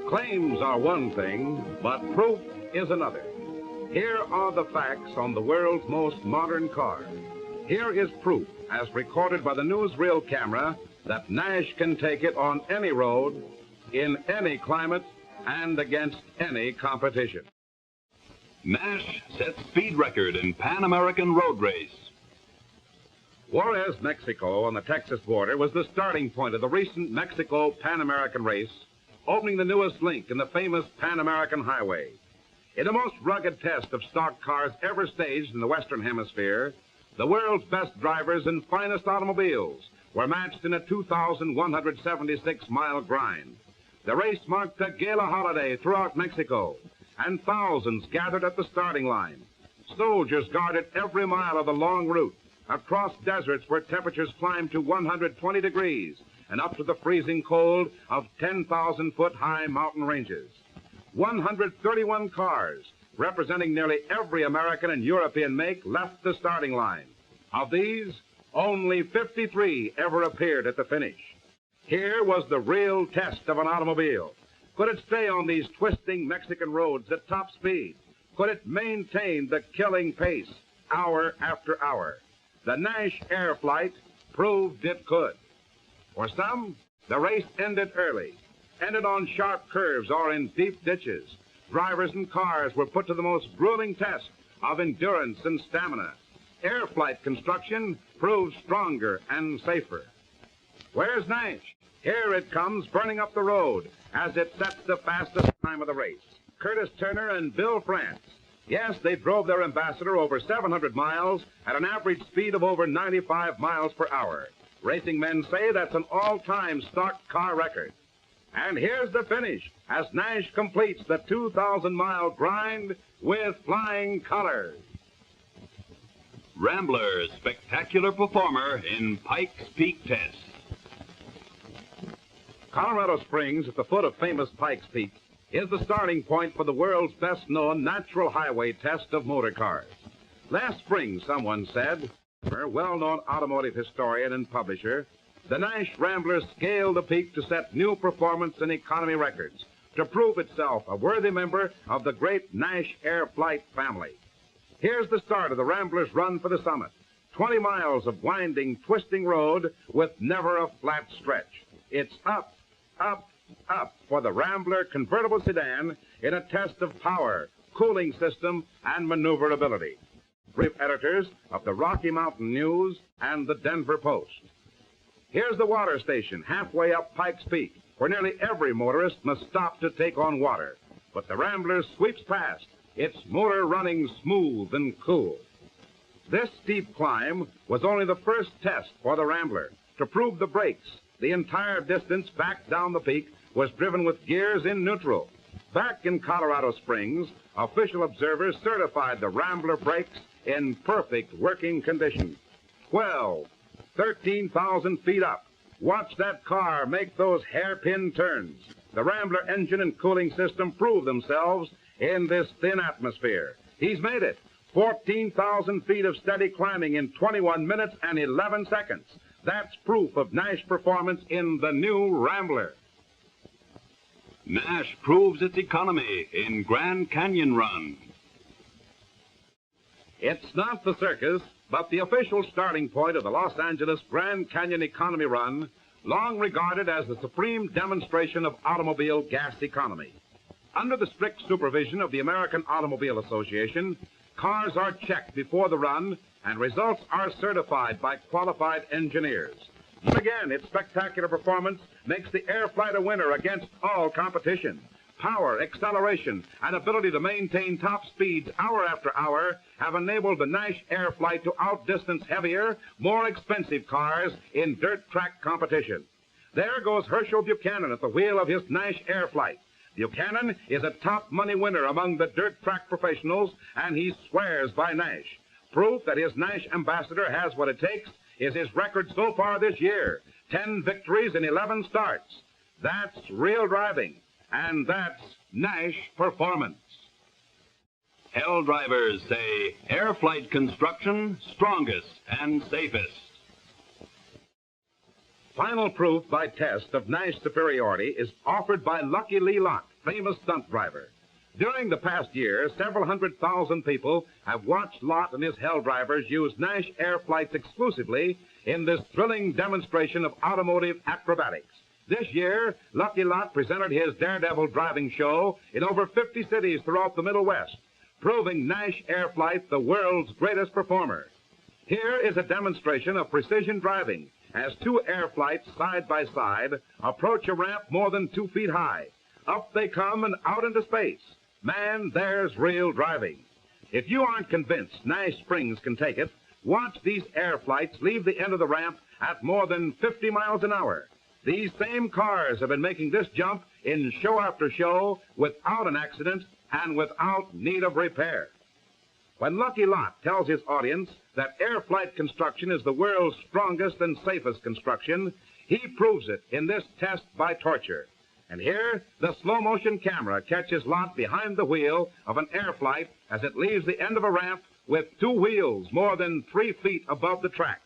Claims are one thing, but proof is another. Here are the facts on the world's most modern car. Here is proof, as recorded by the newsreel camera, that Nash can take it on any road, in any climate, and against any competition. Nash sets speed record in Pan American road race. Juarez, Mexico, on the Texas border, was the starting point of the recent Mexico Pan American race, opening the newest link in the famous Pan American Highway. In the most rugged test of stock cars ever staged in the Western Hemisphere, the world's best drivers and finest automobiles were matched in a 2,176-mile grind. The race marked a gala holiday throughout Mexico, and thousands gathered at the starting line. Soldiers guarded every mile of the long route, across deserts where temperatures climbed to 120 degrees, and up to the freezing cold of 10,000-foot-high mountain ranges. 131 cars, representing nearly every American and European make, left the starting line. Of these, only 53 ever appeared at the finish. Here was the real test of an automobile. Could it stay on these twisting Mexican roads at top speed? Could it maintain the killing pace hour after hour? The Nash Airflyte proved it could. For some, the race ended early, ended on sharp curves or in deep ditches. Drivers and cars were put to the most grueling test of endurance and stamina. Airflyte construction proved stronger and safer. Where's Nash? Here it comes, burning up the road as it sets the fastest time of the race. Curtis Turner and Bill France. Yes, they drove their ambassador over 700 miles at an average speed of over 95 miles per hour. Racing men say that's an all-time stock car record. And here's the finish as Nash completes the 2,000-mile grind with flying colors. Rambler, spectacular performer in Pikes Peak test. Colorado Springs, at the foot of famous Pikes Peak, is the starting point for the world's best-known natural highway test of motor cars. Last spring, someone said, a well-known automotive historian and publisher, the Nash Rambler scaled the peak to set new performance and economy records, to prove itself a worthy member of the great Nash Airflyte family. Here's the start of the Rambler's run for the summit. 20 miles of winding, twisting road with never a flat stretch. It's up, up, up for the Rambler convertible sedan in a test of power, cooling system, and maneuverability. Brief editors of the Rocky Mountain News and the Denver Post. Here's the water station halfway up Pikes Peak, where nearly every motorist must stop to take on water. But the Rambler sweeps past, its motor running smooth and cool. This steep climb was only the first test for the Rambler. To prove the brakes, the entire distance back down the peak was driven with gears in neutral. Back in Colorado Springs, official observers certified the Rambler brakes in perfect working condition. 13,000 feet up. Watch that car make those hairpin turns. The Rambler engine and cooling system prove themselves in this thin atmosphere. He's made it. 14,000 feet of steady climbing in 21 minutes and 11 seconds. That's proof of Nash performance in the new Rambler. Nash proves its economy in Grand Canyon Run. It's not the circus, but the official starting point of the Los Angeles Grand Canyon Economy Run, long regarded as the supreme demonstration of automobile gas economy. Under the strict supervision of the American Automobile Association, cars are checked before the run, and results are certified by qualified engineers. Again, its spectacular performance makes the Airflyte a winner against all competition. Power, acceleration, and ability to maintain top speeds hour after hour have enabled the Nash Airflyte to outdistance heavier, more expensive cars in dirt track competition. There goes Herschel Buchanan at the wheel of his Nash Airflyte. Buchanan is a top money winner among the dirt track professionals, and he swears by Nash. Proof that his Nash ambassador has what it takes is his record so far this year, 10 victories in 11 starts. That's real driving, and that's Nash performance. Hell drivers say Airflyte construction strongest and safest. Final proof by test of Nash superiority is offered by Lucky Lee Lott, famous stunt driver. During the past year, several 100,000 people have watched Lott and his hell drivers use Nash Airflytes exclusively in this thrilling demonstration of automotive acrobatics. This year, Lucky Lott presented his daredevil driving show in over 50 cities throughout the Middle West, proving Nash Airflyte the world's greatest performer. Here is a demonstration of precision driving as two Airflytes side by side approach a ramp more than 2 feet high. Up they come and out into space. Man, there's real driving. If you aren't convinced Nash Springs can take it, watch these Airflytes leave the end of the ramp at more than 50 miles an hour. These same cars have been making this jump in show after show without an accident and without need of repair. When Lucky Lott tells his audience that Airflyte construction is the world's strongest and safest construction, he proves it in this test by torture. And here, the slow-motion camera catches Lott behind the wheel of an Airflyte as it leaves the end of a ramp with 2 wheels more than 3 feet above the track.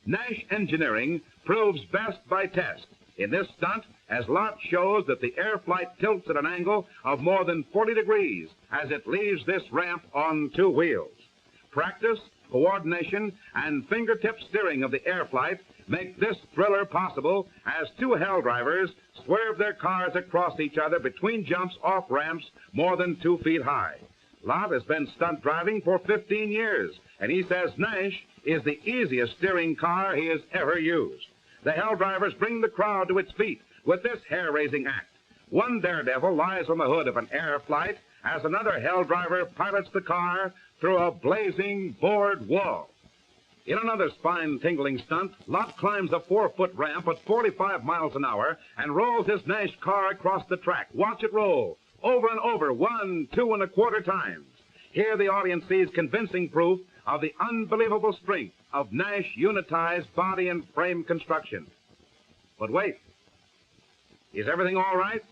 Nash engineering proves best by test in this stunt as Lott shows that the Airflyte tilts at an angle of more than 40 degrees as it leaves this ramp on 2 wheels. Practice, coordination, and fingertip steering of the Airflyte make this thriller possible as 2 hell drivers swerve their cars across each other between jumps off ramps more than 2 feet high. Lott has been stunt driving for 15 years, and he says Nash is the easiest steering car he has ever used. The hell drivers bring the crowd to its feet with this hair-raising act. One daredevil lies on the hood of an Airflyte as another hell driver pilots the car through a blazing board wall. In another spine-tingling stunt, Lott climbs a 4-foot ramp at 45 miles an hour and rolls his Nash car across the track. Watch it roll, over and over, 1, 2 1/4 times. Here the audience sees convincing proof of the unbelievable strength of Nash unitized body and frame construction. But wait, is everything all right?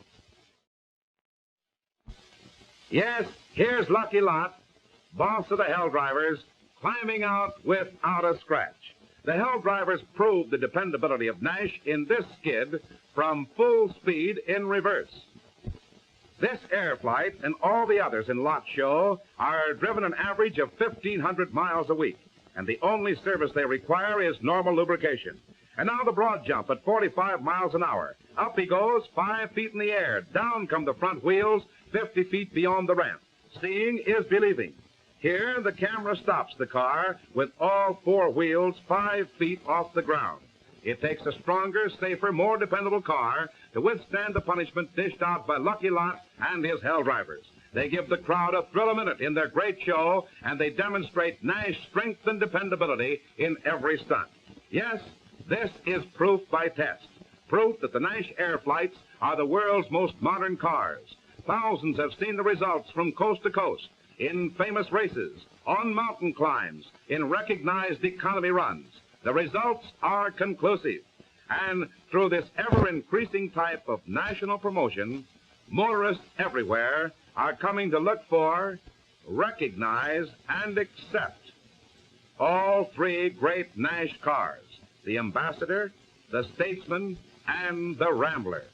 Yes, here's Lucky Lott, boss of the hell drivers, climbing out without a scratch. The hell drivers proved the dependability of Nash in this skid from full speed in reverse. This Airflyte and all the others in Lott's show are driven an average of 1,500 miles a week, and the only service they require is normal lubrication. And now the broad jump at 45 miles an hour. Up he goes, 5 feet in the air. Down come the front wheels, 50 feet beyond the ramp. Seeing is believing. Here, the camera stops the car with all 4 wheels 5 feet off the ground. It takes a stronger, safer, more dependable car to withstand the punishment dished out by Lucky Lott and his hell drivers. They give the crowd a thrill a minute in their great show, and they demonstrate Nash strength and dependability in every stunt. Yes, this is proof by test. Proof that the Nash Airflytes are the world's most modern cars. Thousands have seen the results from coast to coast, in famous races, on mountain climbs, in recognized economy runs. The results are conclusive. And through this ever-increasing type of national promotion, motorists everywhere are coming to look for, recognize, and accept all 3 great Nash cars, the Ambassador, the Statesman, and the Rambler.